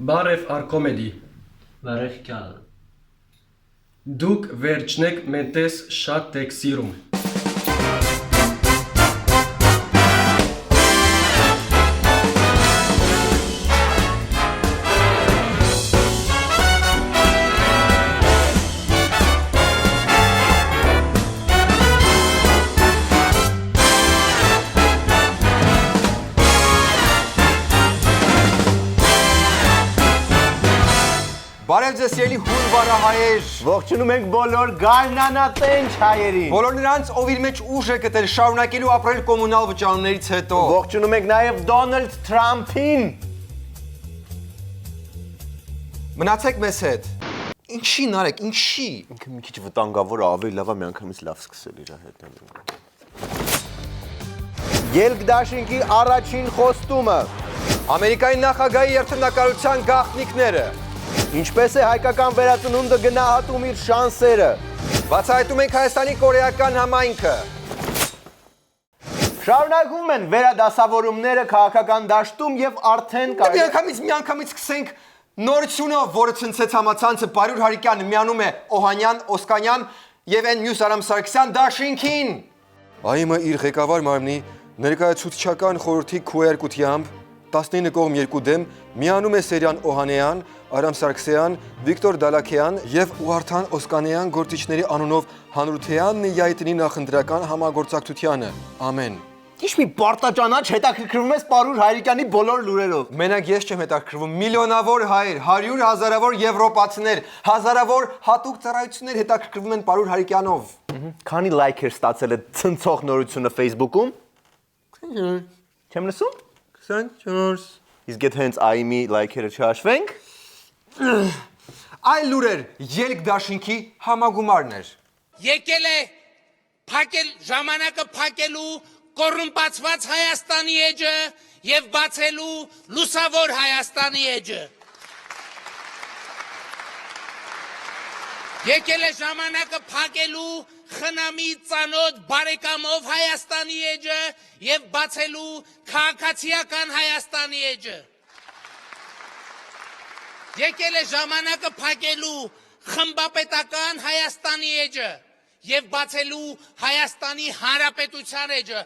Բարև Արքոմեդի։ Բարև կյալ։ Դուք վերջնեք մենտես շատ եք սիրում։ Բարև ձեզ սիրելի հունվարահայեր։ Ողջունում ենք բոլոր գարնանատենչ հայերին։ Բոլոր նրանց, ով իր մեջ ուժ է գտել շարունակելու ապրել կոմունալ վճարումներից հետո։ Ողջունում ենք նաև Դոնալդ Թրամփին։ Մնացեք մեզ հետ։ Ինչի նարեք, ինչի։ Ինքը մի քիչ վտանգավոր է, ավելի լավ է միանգամից լավ սկսել իր հետ։ Ելք դաշինքի առաջին խոստումը։ Ամերիկայի նախագահի երթնակալության գաղտնիքները։ Ինչպես է հայկական վերածնունդը գնահատում իր շանսերը։ Բացահայտում ենք Հայաստանի կորեական համայնքը։ Շարունակվում են վերադասավորումները քաղաքական դաշտում եւ արդեն Միանգամից սկսենք նորությունը, որը ցնցեց համացանցը Պարյուր Հարիկյանը միանում է Օհանյան, Օսկանյան եւ այն մյուս Արամ Սարգսյան դաշինքին։ ԱԻՄ-ը իր ղեկավար մարմնի ներկայացուցչական խորհրդի քվեարկությամբ 19 կողմ 2 դեմ միանում է Սերյան Օհանեյան, Արամ Սարգսյան, Վիկտոր Դալաքեյան եւ Ուարթան Օսկանեյան գործիչների անունով հանրութեան նիայտնի նախընտրական համագործակցությանը։ Ամեն։ Ինչ մի պարտաճանաչ հետաքրքրվում ես Պարուր Հայրիկյանի բոլոր լուրերով։ Մենակ ես չեմ հետաքրքրվում, միլիոնավոր հայեր, 100 հազարավոր եվրոպացիներ, հազարավոր հատուկ ծառայություններ հետաքրքրվում են Պարուր Հարիկյանով։ Քանի լայք էր ստացել այդ ցնցող նորությունը Facebook-ում։ Չեմ լսում։ 24։ Իսկ եթե հենց ԱԻՄ-ի լայքերը չհաշվենք, այլ լուրեր, ելք դաշինքի համագումարն էր։ Եկել է փակել ժամանակը փակելու կոռումպացված Հայաստանի էջը եւ բացելու լուսավոր Հայաստանի էջը։ Եկել է ժամանակը փակելու խնամի ծանոթ բարեկամով Հայաստանի էջը եւ բացելու քաղաքացիական Հայաստանի էջը։ Եկել է ժամանակը փակելու խմբապետական Հայաստանի էջը եւ բացելու Հայաստանի Հանրապետության էջը։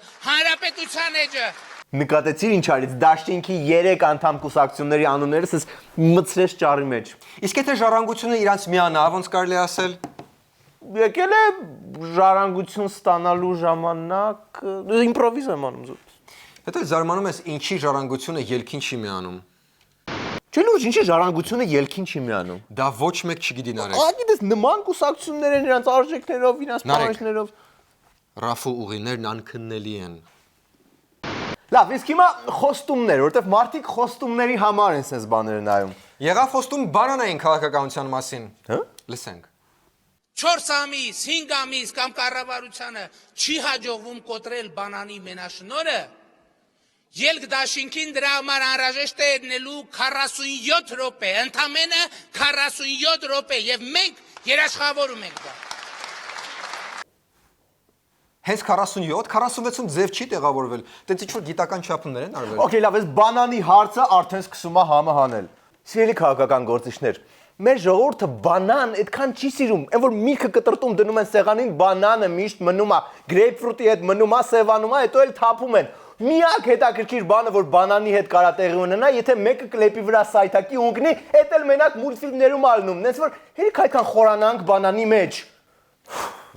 նկատեցիր ինչ արից դաշինքի 3 անդամ կուսակցությունների անունները սս մցրեց ճառի մեջ։ Իսկ եթե ժառանգությունը իրանց միանա, ոնց կարելի է ասել։ Եկել է ժառանգություն ստանալու ժամանակ, իմպրովիզ եմ անում զուտ։ Հետո զարմանում ես ինչի ժառանգությունը ելքին չի միանում։ Չէ՞ լուրջ, ինչի ժառանգությունը ելքին չի միանում։ Դա ոչ մեկ չգիտի նարեկ։ Ագիտես նման կուսակցություններ են իրանց արժեքներով, իրանց պահանջներով։ Ռաֆու ուղիներն անքննելի են։ Լավ, իսկ հիմա խոստումներ, որովհետև մարդիկ խոստումների համար են sense բաները նայում։ Եղավ խոստում բանանային քաղաքականության մասին։ Հա՞։ Լսենք։ 4 ամիս, 5 ամիս կամ կառավարությանը չի հաջողվում կոտրել բանանի մենաշնորհը, ելք դաշինքին դրա համար անհրաժեշտ է ելնելու 47 րոպե, ընդամենը 47 րոպե եւ մենք երաշխավորում ենք դա։ Հենց 47, 46-ում ձև չի տեղավորվել, տենց ինչ-որ գիտական չափումներ են արվել։ Okay, լավ, այս բանանի հարցը արդեն սկսում է համը հանել։ Սիրելի քաղաքական գործիչներ, մեր ժողովուրդը բանան այդքան չի սիրում, այն որ միրգը կտրտում դնում են սեղանին, բանանը միշտ մնում է, գրեյփֆրուտի հետ մնում է, սևանում է, հետո էլ թափում են։ Միակ հետաքրքիր բանը, որ բանանի հետ կարա տեղի ունենա, եթե մեկը կլեպի վրա սայթակի ունկնի, էդ էլ մենակ մուլտֆիլմներում ալնում, նենց որ հերիք այդքան խորանանք բանանի մեջ։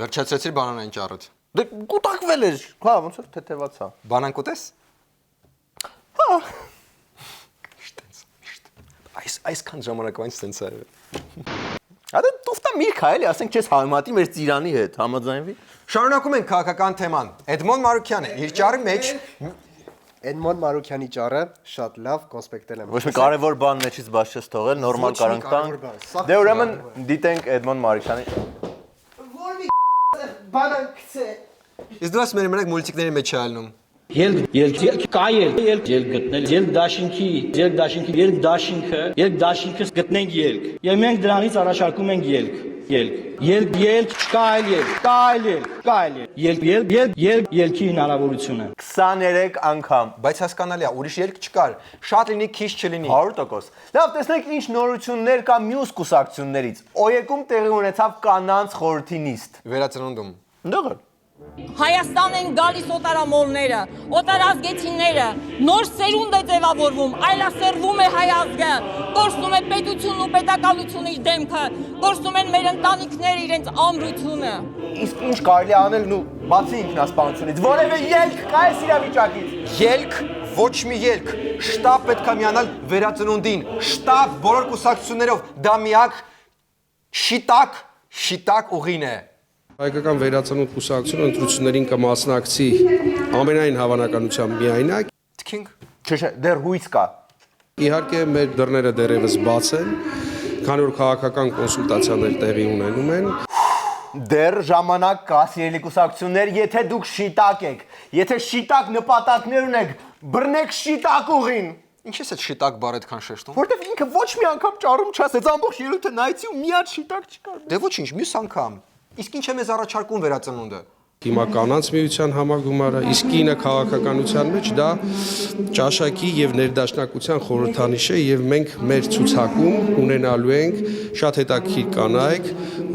Վերջացրեցիր բանանային ճառդ։ Դե կուտակվել էր, հա, ոնց որ թեթևաց է։ Բանան կուտես։ Հա։ Այսքան ժամանակվա ինչ տենց է։ Հա դուստա միրգ է, էլի, ասենք չես համատի մեր ծիրանի հետ, համաձայնվի։ Շարունակում ենք քաղաքական թեման։ Էդմոն Մարուկյանը իր ճառի մեջ Էդմոն Մարուկյանի ճառը շատ լավ կոնսպեկտել եմ։ Ոչ մի կարևոր բան մեջից բաց չես թողել, նորմալ կարանք տանք։ Դե ուրեմն դիտենք Էդմոն Մարուկյանի։ Իսկ դու ասում ես մենակ մուլտիկների մեջ է ալնում։ Ելք կայել, ելք գտնել, ելք դաշինքը գտնենք ելք։ Եվ մենք դրանից առաջարկում ենք ելք։ Ելք, չկա այլ ելք, կա այլ ելք, ելքի հնարավորությունը։ 23 անգամ։ Բայց հասկանալի է, ուրիշ ելք չկար։ Շատ լինի, քիչ չլինի։ 100%։ Լավ, տեսնենք ինչ նորություններ կա մյուս կուսակցություններից։ Օյեկում տեղի ունեցավ կանանց խորհրդի նիստ։ Վերածնունդում։ Ընդդեմ։ Հայաստան են գալիս օտարամոլները, օտարազգեցիները, նոր սերունդ է ձևավորվում, այլասերվում է հայ ազգը, կորսնում է պետությունն ու պետականությունը իր դեմքը, կորսում են մեր ընտանիքները իրենց ամրությունը։ Իսկ ինչ կարելի է անել նու բացի ինքնասպանությունից, որևէ ելք կա այս իրավիճակից։ Ելք, ոչ մի ելք։ Շտաբ պետք է միանալ վերածնունդին։ Շտաբ բոլոր կուսակցություններով դա միակ շիտակ ուղին է։ Հայկական վերածնունդ կուսակցությունը ընտրություններին կմասնակցի ամենայն հավանականությամբ միայնակ։ Թքինք։ Չէ, դեռ հույս կա։ Իհարկե մեր դռները դեռևս բաց են, քանի որ քաղաքական կոնսուլտացիաներ տեղի ունենում են։ Դեռ ժամանակ կա, սիրելի կուսակցություններ, եթե դուք շիտակ եք, եթե շիտակ նպատակներ ունեք, բռնեք շիտակ ուղին։ Ինչի՞ է շիտակ բառը այդքան շեշտում։ Որտեվ ինքը ոչ մի անգամ ճառում չասեց, ամբողջ ելույթը նայեցի ու միած շիտակ չկար։ Դե ոչինչ, մյուս անգամ։ Իսկ ինչ է մեզ առաջարկում վերածնունդը։ Հիմա կանանց միության համագումարը, իսկ կինը քաղաքականության մեջ դա ճաշակի եւ ներդաշնակության խորհրդանիշ է եւ մենք մեր ցուցակում ունենալու ենք շատ հետաքրքիր կանայք,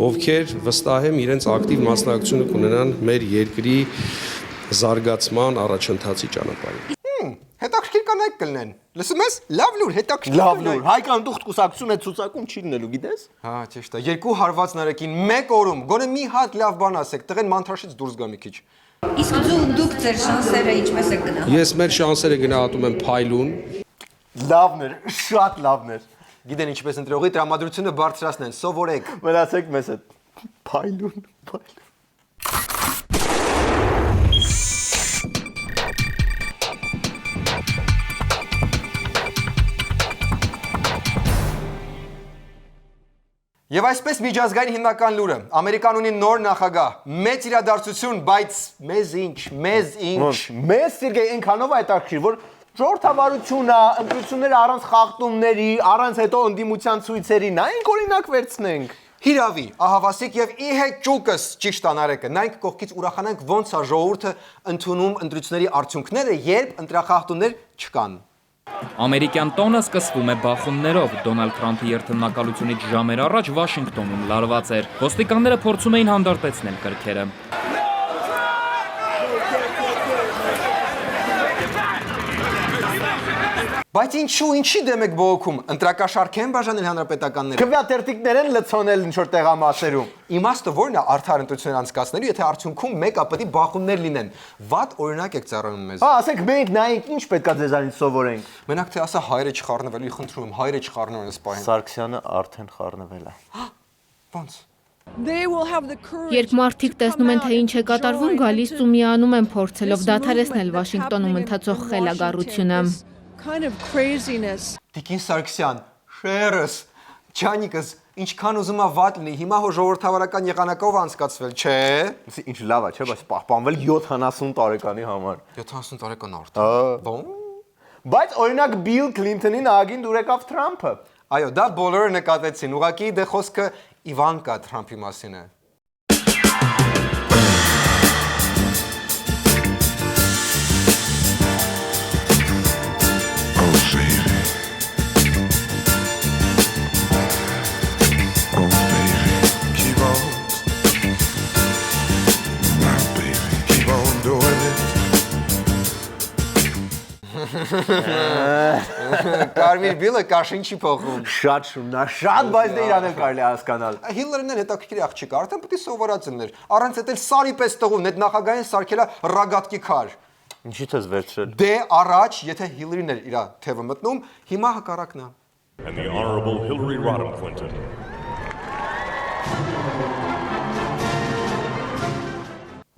ովքեր վստահ եմ իրենց ակտիվ մասնակցությունը կունենան մեր երկրի զարգացման առաջընթացի ճանապարհին։ Հետաքրքիր կանայք կլինեն։ Լսում ես։ Լավ լուր, հետաքրքիր։ Լավ լուր, հայկան դուխտ կուսակցությունը ցուցակում չի լինելու, գիտես։ Հա, ճիշտ է։ Երկու հարված նարեկին մեկ օրում գոնե մի հատ լավ բան ասեք, տղեն մանթրաշից դուրս գա մի քիչ։ Իսկ դուք ձեր շանսերը ինչպես եք գնահատում։ Ես մեր շանսերը գնահատում եմ փայլուն։ Լավն էր, շատ լավն էր։ Գիտեն ինչպես ընտրողի տրամադրությունը բարձրացնեն, սովորեք։ Մնացեք մեզ հետ։ Փայլուն։ Եվ այսպես միջազգային հիմնական լուրը, Ամերիկան ունի նոր նախագահ, մեծ իրադարձություն, բայց մեզ ինչ։ Մեզ Սերգեյ այնքանով այդակրիր, որ ժողովրդավարությունը, ընտրությունները առանց խախտումների, առանց հետո ընդդիմության ցույցերի, նայենք օրինակ վերցնենք։ Հիրավի, ահավասիկ եւ ի հետ ճուկս ճիշտ անարեկը, նայենք կողքից ուրախանանք ոնց է ժողովուրդը ընդունում ընտրությունների արդյունքները, երբ ընտրախախտումներ չկան։ Ամերիկյան տոնը սկսվում է բախումներով։ Դոնալդ Թրամփի երթմնակալությունից ժամեր առաջ Վաշինգտոնում լարված էր։ Ոստիկանները փորձում էին հանդարտեցնել կրքերը։ Բայց ինչի դեմ եք բողոքում, ընտրակաշարք են բաժանել հանրապետականները։ Քվյատերտիկներ են լցոնել ինչ-որ տեղամասերում։ Իմաստը որն է արդար ընտրություններ անցկացնելու, եթե արդյունքում մեկը պետք է բախումներ լինեն։ Վատ օրինակ եք ծառայում մեզ։ Հա, ասեք մենք նայենք ինչ պետքա ձեզանից սովորենք։ Մենակ թե ասա հայրը չխառնվելու, խնդրում եմ, հայրը չխառնվեն այս պահին։ Սարգսյանը արդեն խառնվել է։ Ոնց։ Երբ մարդիկ տեսնում են, թե ինչ է կատարվում, գալիս ու միանում են փորձելով դադարեցնել Վաշինգտոնում ընթացող խելագարությունը։ Տիկին Սարգսյան, շերս, Ջանիկս, ինչքան ուզում է վատ լինի, հիմա հո ժողովրդավարական եղանակով անցկացվել, չէ։ Ինչ լավ է, չէ, բայց պահպանվել 70 տարեկանի համար։ 70 տարեկան արդեն։ Բոմ։ Բայց օրինակ Բիլ Քլինթոնին ագին դուր եկավ Թրամփը։ Այո, դա բոլորը նկատեցին, ուղղակի դե խոսքը Իվանկա Թրամփի մասին է։ Կարմիր Բիլը կաշին չի փոխում։ Շատ շուննա, շատ, բայց դե իրան էլ կարելի հասկանալ։ Հիլարին էլ հետաքրքիր աղջիկ է, արդեն պետք է սովորած լիներ։ Առանց էդ էլ սարի պես տղուն, այդ նախագահային սարքելա ռագատկի քար։ Ինչի՞ ես վերցրել։ Դե առաջ, եթե Հիլարին էր իր թևը մտնում, հիմա հակառակն է։ And the Honorable Hillary Rodham Clinton.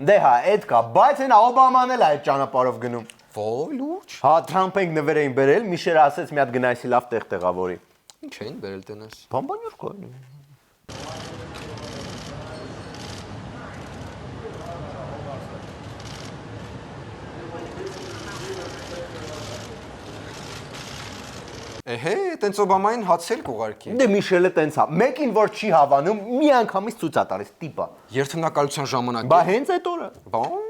Դե հա, այդ կա, բայց հենա Օբաման էլ այդ ճանապարհով գնում։ Ոյ, լուրջ։ Հա, Թրամփը նվեր էին բերել, Միշելը ասեց մի հատ գնայսի լավ տեղ տեղավորի։ Ինչ էին բերել տենես։ Բամբանյուր կա։ Էհե, տենց Օբամային հացել կուղարկի։ Դե Միշելը տենց է։ Մեկին որ չի հավանում, մի անգամից ցույց է տալիս տիպա։ Երթմնակալության ժամանակ։ Բա հենց այդ օրը։ Բան։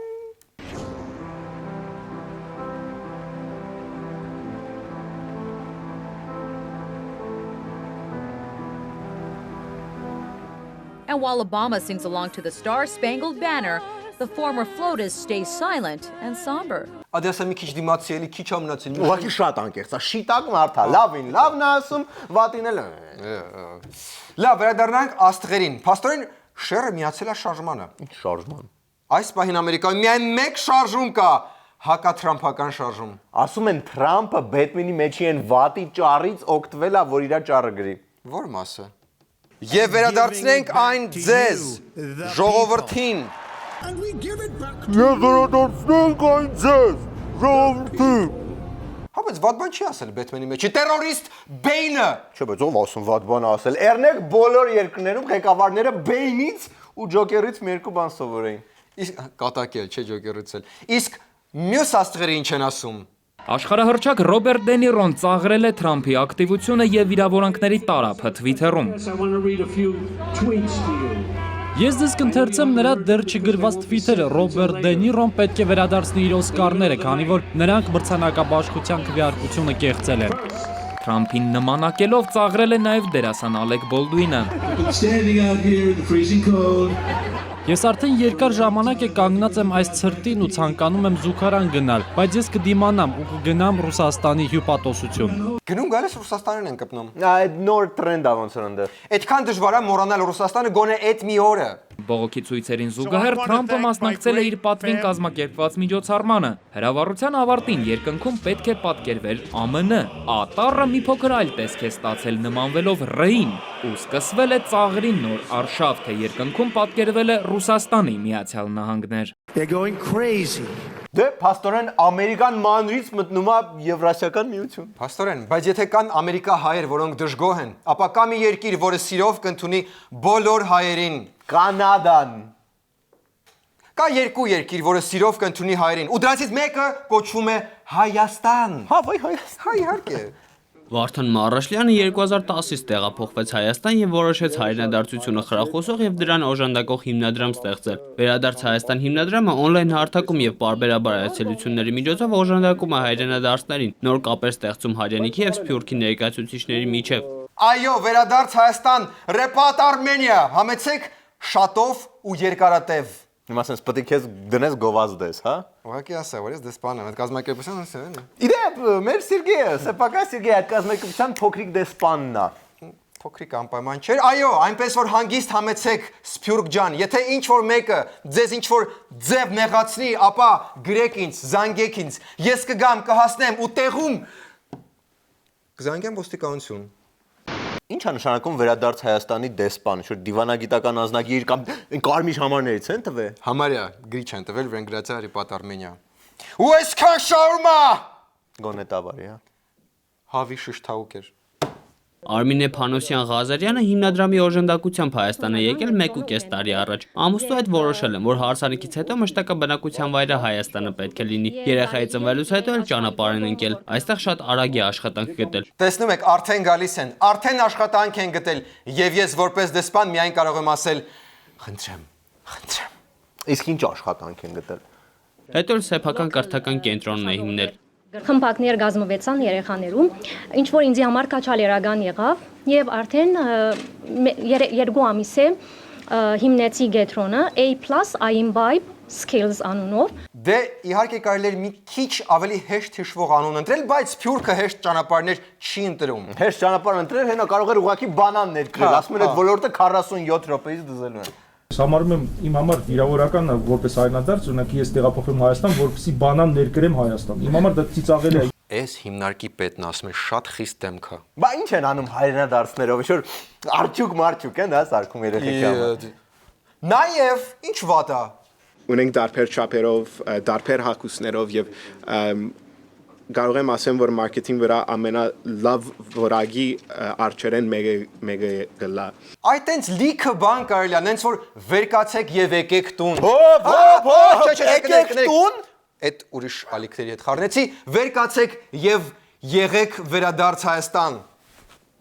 And while Obama sings along to the Star-Spangled Banner, the former FLOTUS stays silent and somber. Ադեսա մի քիչ դիմացի էլի քիչ ա մնացել։ Ուղղակի շատ անկեղծ է, շիտակ մարդ է, լավին լավն է ասում, վատին էլ։ Լավ, վերադառնանք աստղերին։ Փաստորեն շերը միացել է շարժմանը։ Ինչ շարժման։ Այս պահին Ամերիկայում միայն մեկ շարժում կա, հակատրամփական շարժում։ Ասում են Թրամփը Բեթմենի մեջի են վատի ճառից օգտվել է, որ իր ճառը գրի։ Որ մասը։ Եվ վերադարձնենք այն ձեզ, ժողովրդին։ Եվ վերադարձնենք այն ձեզ, ժողովրդին։ Հա, բայց վատ բան չի ասել Բեթմենի մեջի, տերորիստ Բեյնը։ Չէ, բայց ով ասում վատ բան ասել։ Էրնեք բոլոր երկրներում ղեկավարները Բեյնից ու Ջոկերից մի երկու բան սովորեին։ Իսկ կատակել, չէ ջոկերից էլ։ Իսկ մյուս աստղերը ինչ են ասում։ Աշխարհահռչակ Ռոբերտ Դե Նիրոն ծաղրել է Թրամփի ակտիվությունը եւ վիրավորանքների տարափը Twitter-ում։ Ես ձեզ կընթերցեմ նրա դեռ չգրված թվիթերը։ Ռոբերտ Դե Նիրոն պետք է վերադարձնի իր Օսկարները, քանի որ նրանք մրցանակաբաշխության քվեարկությունը կեղծել են։ Թրամփին նմանակելով ծաղրել է նաև դերասան Ալեկ Բոլդուինը։ Ես արդեն երկար ժամանակ է կանգնած եմ այս ցրտին ու ցանկանում եմ զուգարան գնալ, բայց ես կդիմանամ ու կգնամ Ռուսաստանի հյուպատոսություն։ Գնում գալիս Ռուսաստանին են կպնում։ Այդ նոր տրենդ է ոնց որ ընդ։ Այդքան դժվար է մոռանալ Ռուսաստանը գոնե այդ մի օրը։ Բողոքի ցույցերին զուգահեռ Թրամփը մասնակցել է իր պատվին կազմակերպված միջոցառմանը։ Հրավառության ավարտին երկնքում պետք է պատկերվեր ԱՄՆ։ Ատառը մի փոքր այլ տեսք է ստացել նմանվելով ռեին ու սկսվել է ծաղրի նոր արշավ, թե երկնքում պատկերվել է Ռուսաստանի Միացյալ Նահանգներ։ Դե փաստորեն Ամերիկան մանրից մտնում է Եվրասիական միություն։ Փաստորեն, բայց եթե կան Ամերիկա հայեր, որոնք դժգոհ են, ապա կա մի երկիր, որը սիրով կընդունի բոլոր հայերին։ Կանադան։ Կա երկու երկիր, որը սիրով կընդունի հայերին, ու դրանցից մեկը կոչվում է Հայաստան։ Հա, վայ Հայաստան։ Հա, իհարկե։ Վարդան Մարաշլյանը 2010-ից տեղափոխվեց Հայաստան եւ որոշեց հայրենադարձությունը խրախուսող եւ դրան օժանդակող հիմնադրամ ստեղծել։ Վերադարձ Հայաստան հիմնադրամը on-line հարթակում եւ պարբերաբար այցելությունների միջոցով օժանդակում է հայրենադարձներին, նոր կապեր ստեղծում հայրենիքի եւ Սփյուռքի ներկայացուցիչների միջև։ Այո, վերադարձ Հայաստան, Ռեպատ Արմենիա, համեցեք շատով ու երկարատև։ Հիմա ասես պետք է քեզ դնես գովազդես, հա։ Ուղղակի ասա, որ ես դեսպան եմ, այդ կազմակերպության ասել եմ։ Իդեպ, մեր Սերգեյը, սեփական Սերգեյ այդ կազմակերպության փոքրիկ դեսպանն է։ Փոքրիկ անպայման չէր։ Այո, այնպես որ հանգիստ համեցեք Սփյուռք ջան, եթե ինչ որ մեկը ձեզ ինչ որ ձև նեղացնի, ապա գրեք ինձ, զանգեք ինձ։ Ես կգամ, կհասնեմ ու տեղում կզանգեմ ոստիկանություն։ Ինչ է նշանակում վերադարձ Հայաստանի դեսպան, շուտ դիվանագիտական անձնագիր կամ կարմիր համարներից են տվել։ Համարյա գրիչ են տվել, վրան գրած է Ռեպատ Արմենիա։ Ու այսքան շարումա։ Գոնե տավարի, հա։ Հավի շշթաուկ էր։ Արմինե Փանոսյան Ղազարյանը հիմնադրամի օժանդակությամբ Հայաստան է եկել 1.5 տարի առաջ։ Ամուսնու հետ որոշել եմ, որ հարսանիքից հետո մշտական վայրը Հայաստանը պետք է լինի։ Երեխայի ծնվելուց հետո էլ ճանապարհ են ընկել։ Այստեղ շատ արագ է աշխատանք գտել։ Տեսնում եք, արդեն գալիս են, արդեն աշխատանք են գտել, եւ ես որպես դեսպան միայն կարող եմ ասել, խնդրեմ։ Իսկ ինչ աշխատանք են գտել։ Հետո սեփական կրթական կենտրոնն է հիմնել։ Խմբակներ գազմվեցան երեխաներում, ինչ որ ինձ համար կաչալ երագան եղավ եւ արդեն 2 ամիս է հիմնեցի գետրոնը A+IMBIBE Skills անունով։ Դե իհարկե կարելի է մի քիչ ավելի հեշտ հիշվող անուն ընտրել, բայց Սփյուռքը հեշտ ճանապարհներ չի ընտրում։ Հեշտ ճանապարհ ընտրել, հենա կարող էր ուղղակի բանան ներկրել, ասում են այդ ոլորտը 47 րոպեից դզելու են։ Համարում եմ իմ համար վիրավորական է որպես հայրենադարձ, օրինակ ես տեղափոխվում Հայաստան, որպեսզի բանան ներկրեմ Հայաստան։ Իմ համար դա ծիծաղելի է։ Այս հիմնարկի պետն ասում է շատ խիստ դեմքա։ Բա ինչ են անում հայրենադարձներով, ինչ որ արդյունք են, հա, սարքում երեխեքի համար։ Նաև ինչ վատ է։ Ունենք դարբեր չափերով, դարբեր հագուստներով եւ կարող եմ ասեմ, որ մարքեթինգ վրա ամենալավ որակի արչերեն մեկը գլա։ Այդ տենց լիքը բան կարելի է, նենց որ վերկացեք եւ եկեք տուն։ Եկեք տուն։ Այդ ուրիշ ալիքների հետ խառնեցի, վերկացեք եւ Եղեք վերադարձ Հայաստան։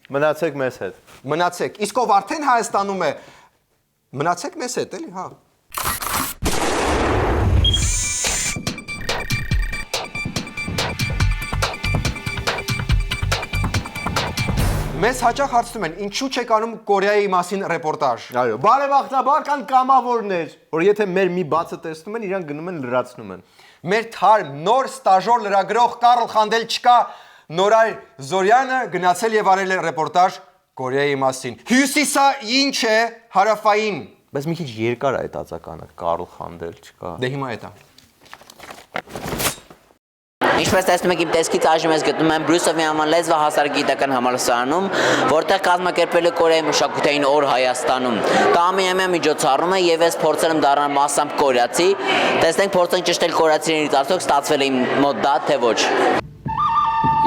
Մնացեք մեզ հետ։ Մնացեք։ Իսկ ով արդեն Հայաստանում է, մնացեք մեզ հետ, էլի, հա։ Մեզ հաճախ հարցնում են, ինչու չեք անում Կորեայի մասին ռեպորտաժ։ Այո, բարեբախտաբար կան կամավորներ, որ եթե մեր մի բացը տեսնում են, իրանք գնում են լրացնում են։ Մեր թարմ նոր ստաժոր լրագրող Կարլ Խանդելչկա Նորայր Զորյանը գնացել եւ արել է ռեպորտաժ Կորեայի մասին։ Հյուսիսը ինչ է հարավային։ Բայց մի քիչ երկար է այդ ածականը, Կարլ Խանդելչկա։ Դե հիմա էտա։ Ինչպես տեսնում եք, իմ տեսքից այժմ ես գտնում եմ Բրյուսովի անվան լեզվահասարակագիտական համալսարանում, որտեղ կազմակերպվել է Կորեայի մշակութային օր Հայաստանում։ Դա ամենամյա միջոցառում է եւ ես փորձել եմ դառնալ մասամբ կորեացի։ Տեսնենք փորձենք ճշտել կորեացիներից արդյոք ստացվել է իմ մոտ դա, թե ոչ։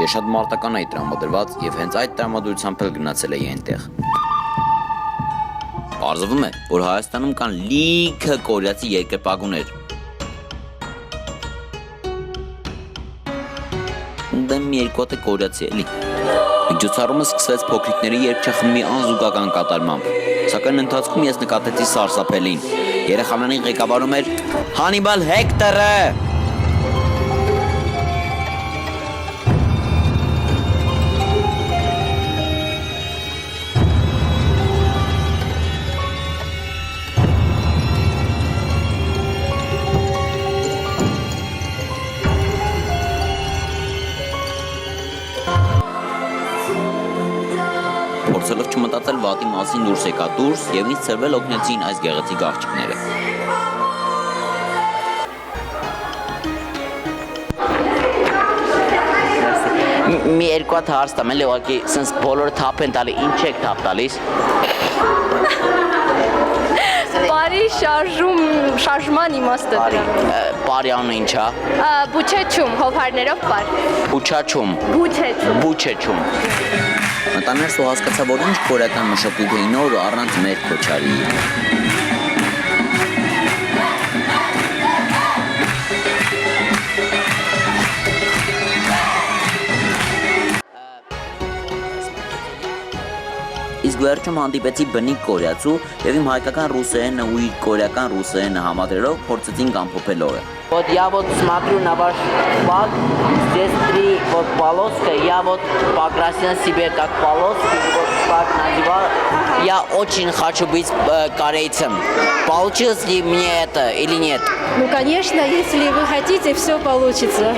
Ես շատ մարտական էի տրամադրված եւ հենց այդ տրամադրությամբ էլ գնացել էի այնտեղ։ Պարզվում է, որ Հայաստանում կան լիքը կորեացի երկրպագուներ։ Դեմ մի երկու հատ է կորեացի էլի։ Միջոցառումը սկսվեց փոքրիկների երգչախմբի անզուգական կատարմամբ, սակայն ընթացքում ես նկատեցի սարսափելին։ Երեխաներին ղեկավարում էր Հանիբալ Հեկտորը։ Փորձելով չմտածել վատի մասին դուրս եկա դուրս եւ ինձ ծրվել օգնեցին այս գեղեցիկ աղջիկները։ Մի երկու հատ հարց տամ էլի, ուղղակի սենց բոլորը թափ են տալի, ինչ եք թափ տալիս։ Բարի շարժման իմաստը դրան։ Բարի անունը ինչ է։ Բուչեչում, հովհարներով բար։ Բուչաչում։ Բուչեչում։ Ընտաներս ու հասկացա, որ ինչ կորեական մշակույթային օր առանց մեր քոչարի։ Իսկ վերջում հանդիպեցի բնիկ կորեացու եւ իմ հայկական ռուսերենը ու իր կորեական русերենը համադրելով փորձեցինք ամփոփել օրը։ Вот я вот смотрю на ваш флаг, здесь 3 вот полоска, я вот покрасил себе как полоски, вот так надевал. Я очень хочу быть корейцем. Получилось ли мне это или нет? Ну, конечно, если вы хотите, все получится.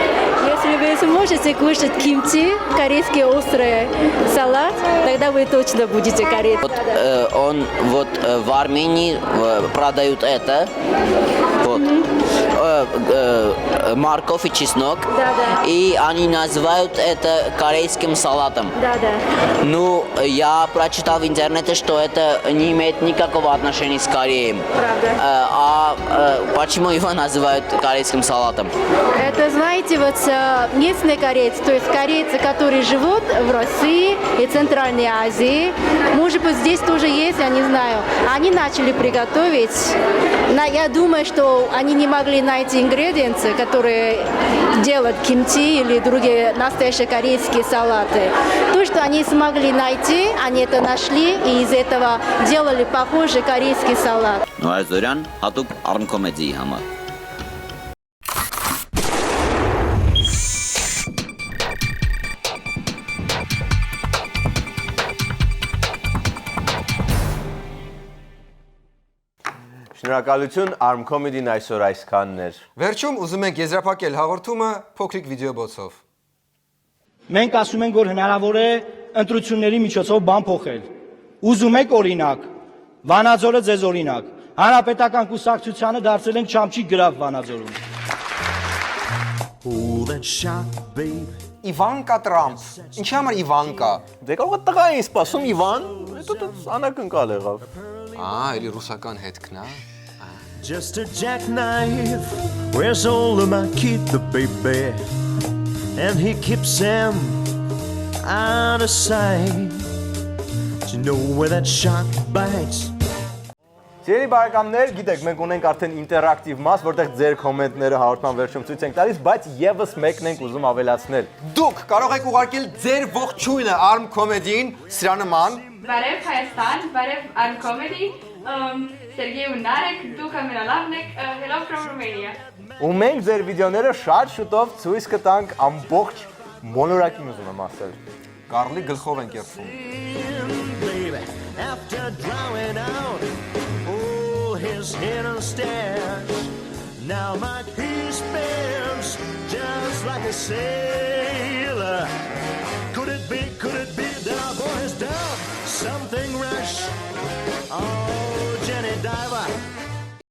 Если вы сможете кушать кимчи, корейский острый салат, тогда вы точно будете корейцем. Вот, он вот в Армении продают это, вот, морковь и чеснок, и они называют это корейским салатом. Ну, я прочитал в интернете, что это не имеет никакого отношения с Кореей. А почему его называют корейским салатом? Это, знаете, вот местные корейцы, то есть корейцы, которые живут в России и Центральной Азии, может быть, здесь тоже есть, я не знаю, они начали приготовить. Я думаю, что они не могли найти ингредиенты, которые делают кимчи или другие настоящие корейские салаты. То, что они смогли найти, они это нашли и из этого делали похожий корейский салат. Նորայր Զորյան, հատուկ Armcomedy-ի համար։ Շնորհակալություն Armcomedy-ն այսօր այսքանն էր։ Վերջում ուզում ենք եզրափակել հաղորդումը փոքրիկ վիդեոբոցով։ Մենք ասում ենք, որ հնարավոր է ընտրությունների միջոցով բան փոխել։ Ուզում եք օրինակ, Վանաձորը ձեզ օրինակ, Հանրապետական կուսակցությանը դարձել ենք Չամչի գրավ Վանաձորում։ Իվանկա Տրամփ։ Ինչի համար Իվանկա։ Դե կարող է տղա էին սպասում Իվան, հետո դա անակնկալ եղավ։ Էլի ռուսական հետքն է։ Just a jackknife, where's all of my kid, the baby? And he keeps them out of sight. Do you know where that shark bites? Սիրելի բարեկամներ, գիտեք, մենք ունենք արդեն ինտերակտիվ մաս, որտեղ ձեր կոմենտները հաղորդման վերջում ցույց ենք տալիս, բայց եւս մեկն ենք ուզում ավելացնել։ Դուք կարող եք ուղարկել ձեր ողջույնը Arm Comedy-ին սրա նման։ Բարև Հայաստան, բարև Arm Comedy, Սերգեյ ու Նարեկ, դուք ամենալավն եք, hello from Romania։ Ու մենք ձեր վիդեոները շատ շուտով ցույց կտանք ամբողջ մոլորակին ուզում եմ ասել։ Կարլի գլխով ենք երթվում։ After drawing out all his hidden stairs, now my he spins just like a sailor. Could it be that our boy has done something right?